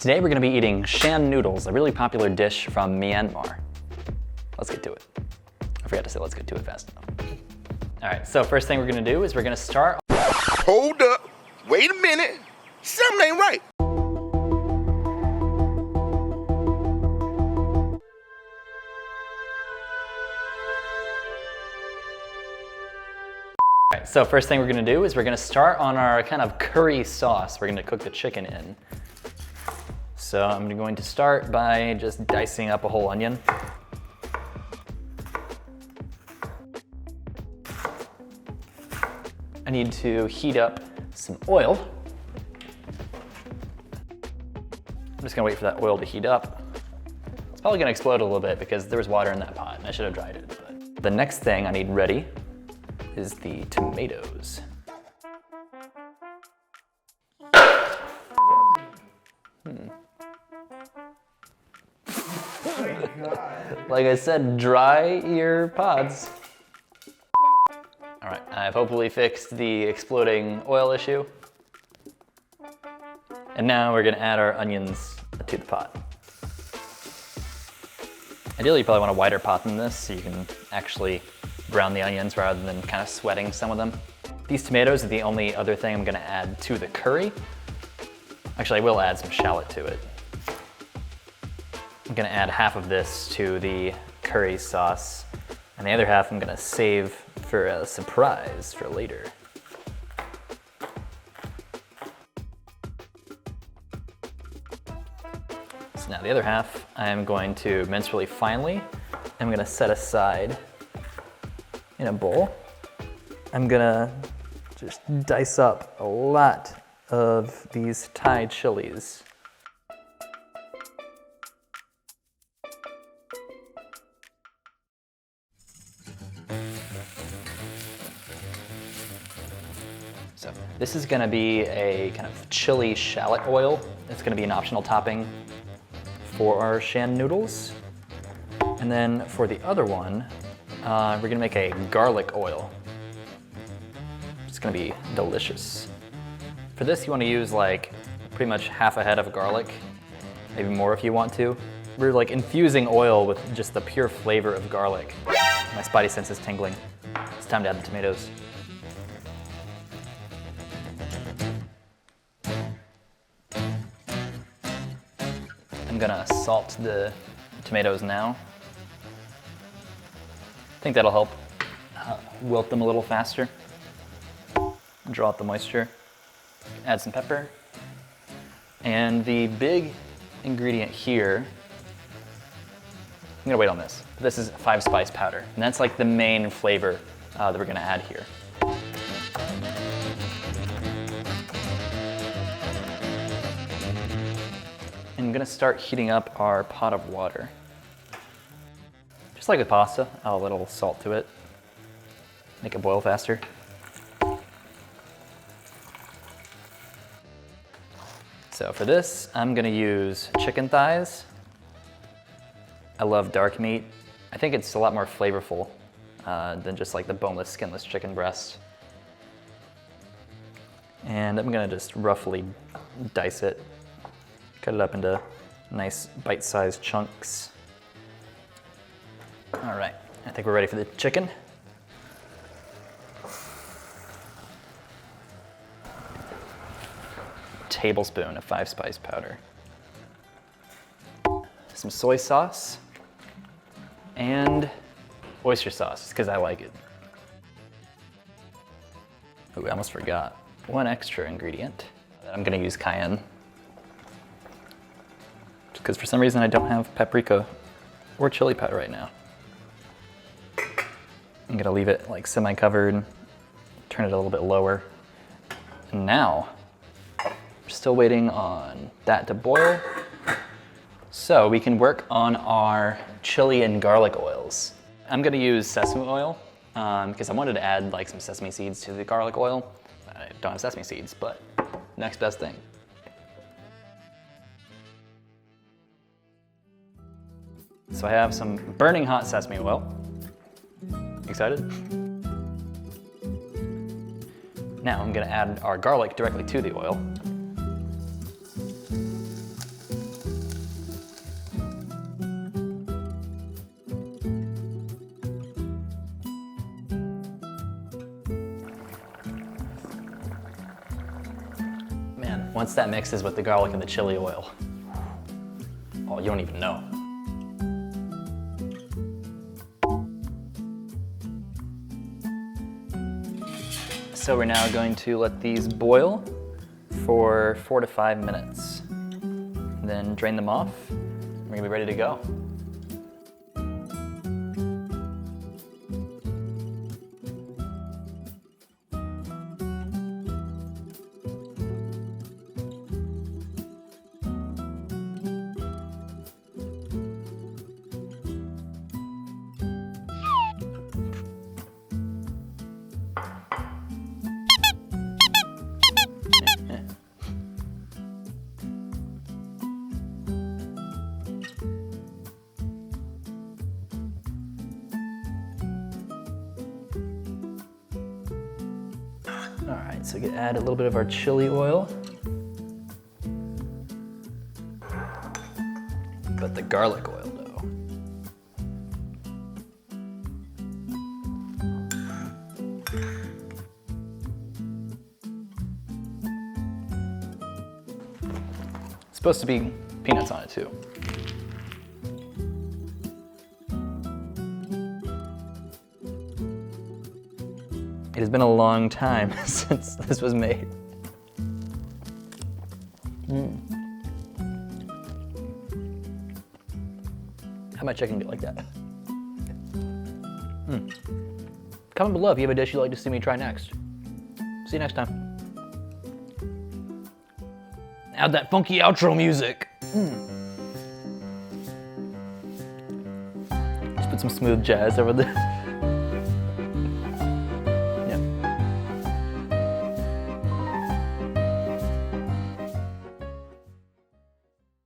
Today we're gonna be eating Shan Noodles, a really popular dish from Myanmar. Let's get to it. I forgot to say let's get to it fast enough. All right, so first thing we're gonna do is we're gonna start. Hold up, wait a minute, something ain't right. All right, so first thing we're gonna do is we're gonna start on our kind of curry sauce we're gonna cook the chicken in. So I'm going to start by just dicing up a whole onion. I need to heat up some oil. I'm just gonna wait for that oil to heat up. It's probably gonna explode a little bit because there was water in that pot and I should have dried it. But the next thing I need ready is the tomatoes. Like I said, dry your pods. All right, I've hopefully fixed the exploding oil issue. And now we're gonna add our onions to the pot. Ideally, you probably want a wider pot than this so you can actually brown the onions rather than kind of sweating some of them. These tomatoes are the only other thing I'm gonna add to the curry. Actually, I will add some shallot to it. I'm gonna add half of this to the curry sauce, and the other half I'm gonna save for a surprise for later. So now the other half I'm going to mince really finely. I'm gonna set aside in a bowl. I'm gonna just dice up a lot of these Thai chilies. So this is gonna be a kind of chili shallot oil. It's gonna be an optional topping for our Shan noodles. And then for the other one, we're gonna make a garlic oil. It's gonna be delicious. For this, you wanna use like pretty much half a head of garlic, maybe more if you want to. We're like infusing oil with just the pure flavor of garlic. My spidey sense is tingling. It's time to add the tomatoes. I'm gonna salt the tomatoes now. I think that'll help wilt them a little faster. Draw out the moisture. Add some pepper. And the big ingredient here, I'm gonna wait on this. This is 5-spice powder, and that's like the main flavor that we're gonna add here. I'm gonna start heating up our pot of water. Just like with pasta, I'll add a little salt to it, make it boil faster. So for this, I'm gonna use chicken thighs. I love dark meat. I think it's a lot more flavorful than just like the boneless, skinless chicken breast. And I'm gonna just roughly dice it. Cut it up into nice bite-sized chunks. All right, I think we're ready for the chicken. Tablespoon of 5-spice powder. Some soy sauce and oyster sauce, because I like it. Ooh, I almost forgot one extra ingredient. I'm gonna use cayenne. Because for some reason I don't have paprika or chili powder right now. I'm gonna leave it like semi-covered, turn it a little bit lower. And now, we're still waiting on that to boil. So we can work on our chili and garlic oils. I'm gonna use sesame oil because I wanted to add like some sesame seeds to the garlic oil. I don't have sesame seeds, but next best thing. So I have some burning hot sesame oil. Excited? Now I'm gonna add our garlic directly to the oil. Once that mixes with the garlic and the chili oil, oh, you don't even know. So we're now going to let these boil for 4 to 5 minutes. Then drain them off. We're gonna be ready to go. All right, so we can add a little bit of our chili oil. But the garlic oil though. It's supposed to be peanuts on it too. It has been a long time since this was made. How much chicken get like that? Comment below if you have a dish you'd like to see me try next. See you next time. Add that funky outro music. Just put some smooth jazz over the